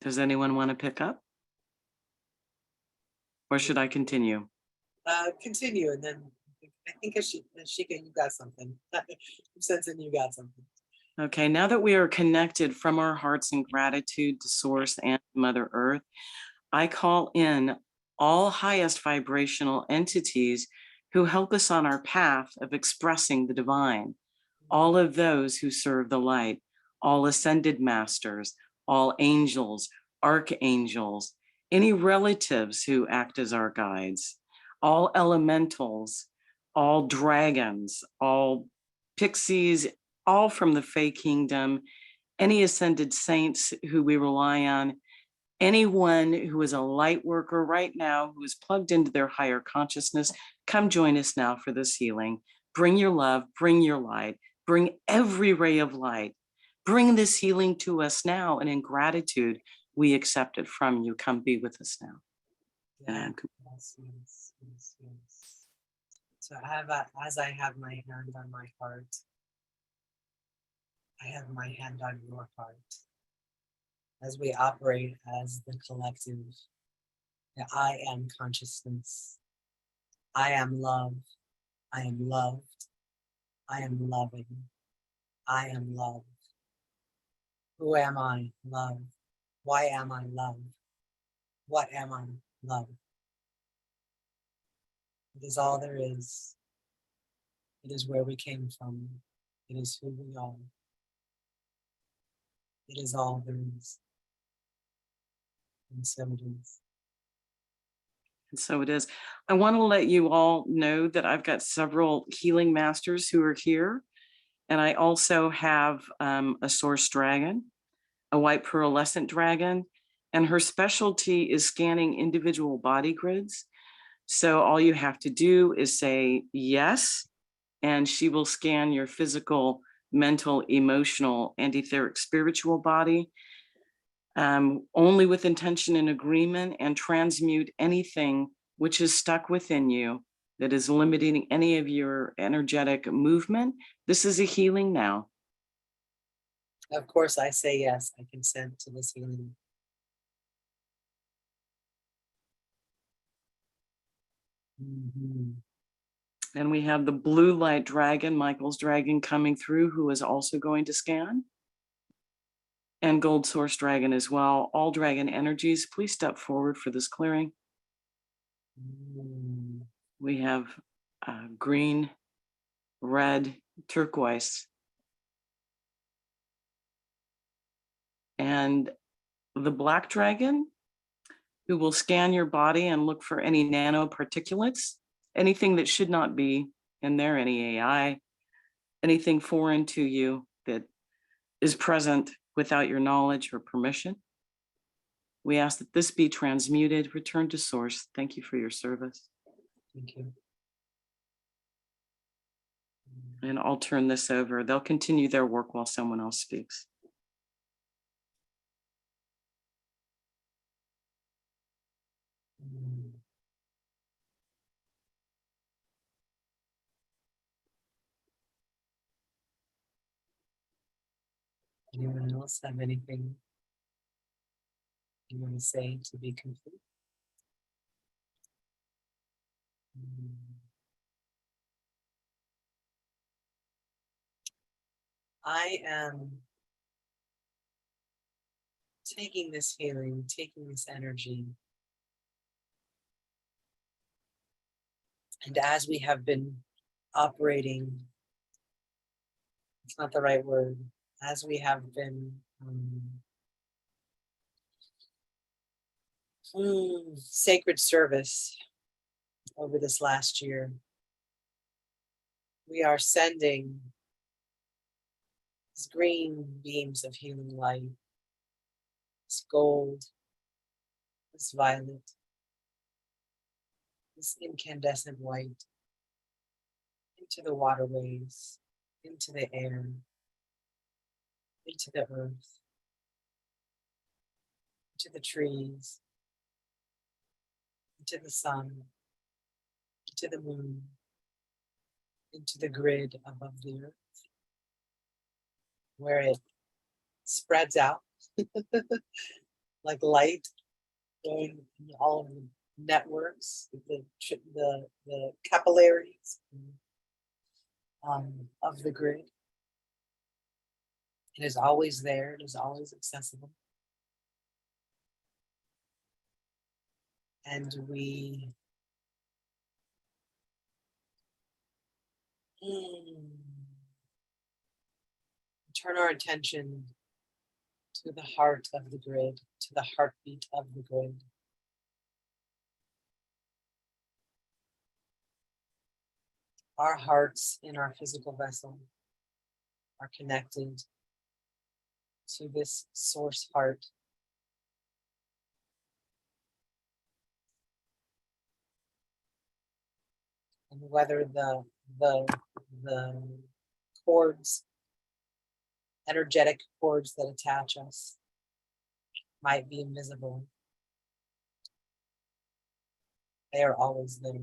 Does anyone want to pick up? Or should I continue? Continue, and then I think Ashika, you got something. I'm sensing you got something. Okay, now that we are connected from our hearts in gratitude to Source and Mother Earth, I call in all highest vibrational entities who help us on our path of expressing the divine. All of those who serve the light, all ascended masters, all angels, archangels, any relatives who act as our guides, all elementals, all dragons, all pixies, all from the Fae kingdom, any ascended saints who we rely on, anyone who is a light worker right now who is plugged into their higher consciousness, come join us now for this healing. Bring your love, bring your light, bring every ray of light. Bring this healing to us now, and in gratitude, we accept it from you. Come be with us now. Yeah. Yes. So as I have my hand on my heart, I have my hand on your heart. As we operate as the collective, the I am consciousness. I am love. I am loved. I am loving. I am love. Who am I? Love. Why am I love? What am I? Love. It is all there is. It is where we came from. It is who we are. It is all there is. And so it is. And so it is. I want to let you all know that I've got several healing masters who are here. And I also have a source dragon, a white pearlescent dragon, and her specialty is scanning individual body grids. So all you have to do is say yes, and she will scan your physical, mental, emotional, and etheric spiritual body, only with intention and agreement, and transmute anything which is stuck within you that is limiting any of your energetic movement. This is a healing now. Of course, I say yes. I consent to this healing. And we have the blue light dragon, Michael's dragon, coming through, who is also going to scan. And gold source dragon as well. All dragon energies, please step forward for this clearing. We have green, red, turquoise. And the black dragon, who will scan your body and look for any nanoparticulates, anything that should not be in there, any AI, anything foreign to you that is present without your knowledge or permission. We ask that this be transmuted, return to source. Thank you for your service. Thank you. And I'll turn this over. They'll continue their work while someone else speaks. Anyone else have anything you want to say to be complete? I am taking this healing, taking this energy, and as we have been operating, it's not the right word, as we have been sacred service over this last year, we are sending these green beams of healing light, this gold, this violet, this incandescent white, into the waterways, into the air, into the earth, into the trees, into the sun, into the moon, into the grid above the earth, where it spreads out like light going in all of the networks, the capillaries of the grid. It is always there, it is always accessible. And we turn our attention to the heart of the grid, to the heartbeat of the grid. Our hearts in our physical vessel are connected to this source heart. And whether the cords, energetic cords that attach us might be invisible, they are always there.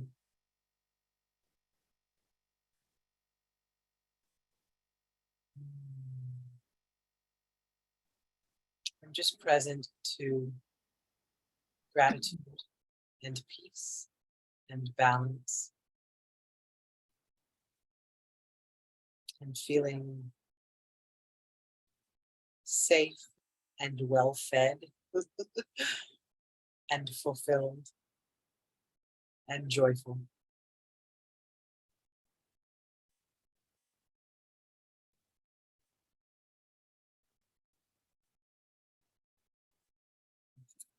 I'm just present to gratitude and peace and balance and feeling safe and well fed and fulfilled and joyful.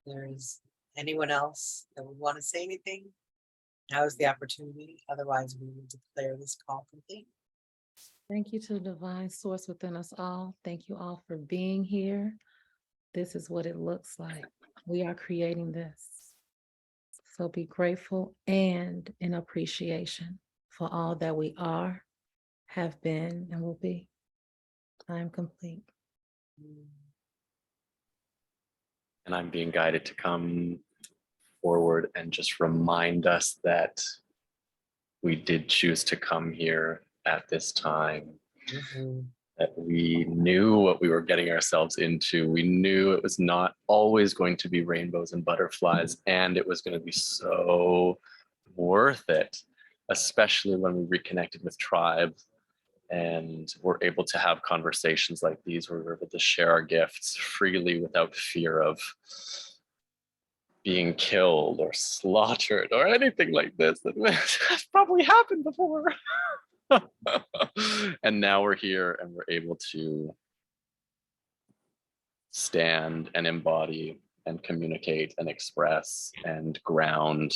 There is anyone else that would want to say anything? Now is the opportunity. Otherwise, we will declare this call complete. Thank you to the divine source within us all. Thank you all for being here. This is what it looks like. We are creating this. So be grateful and in appreciation for all that we are, have been, and will be. I am complete. And I'm being guided to come forward and just remind us that we did choose to come here at this time, that we knew what we were getting ourselves into. We knew it was not always going to be rainbows and butterflies, and it was going to be so worth it, especially when we reconnected with tribe and we're able to have conversations like these where we're able to share our gifts freely without fear of being killed or slaughtered or anything like this. That has probably happened before. And now we're here and we're able to stand and embody and communicate and express and ground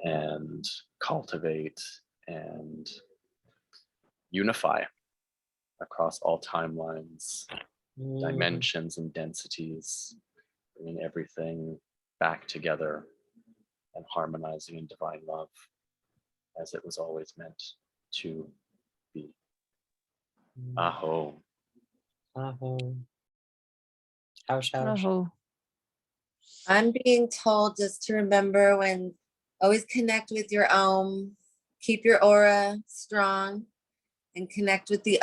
and cultivate and unify across all timelines, dimensions, and densities, bringing everything back together and harmonizing in divine love as it was always meant to be. Aho. Aho. Ouch, ouch. Oh, I'm being told just to remember when always connect with your keep your aura strong and connect with the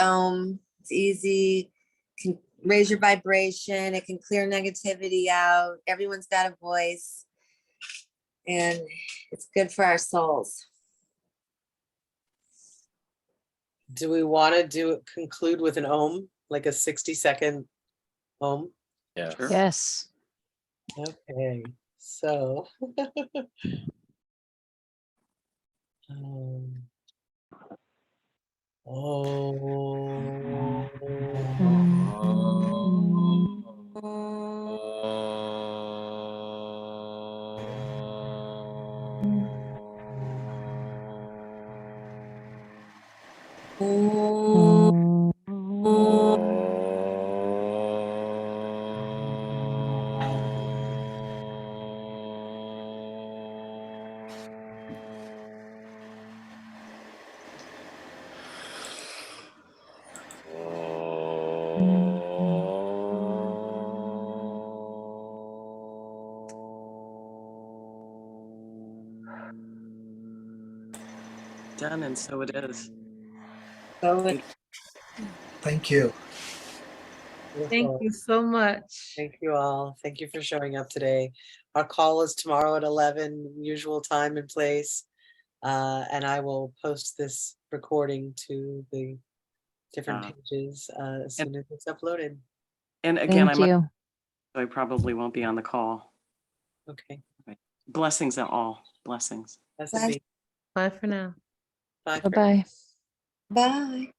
It's easy, can raise your vibration, it can clear negativity out. Everyone's got a voice and it's good for our souls. Do we want to conclude with an Om, like a 60-second Om? Yeah. Sure. yes. Okay, so. Done, and so it is. So Thank you. Thank Beautiful. you so much. Thank you all. Thank you for showing up today. Our call is tomorrow at 11, usual time and place. And I will post this recording to the different pages as soon as it's uploaded. And again, Thank you. I probably won't be on the call. Okay. Blessings at all. Blessings. That's Bye. a big Bye for now. bye. for now. Bye-bye. bye.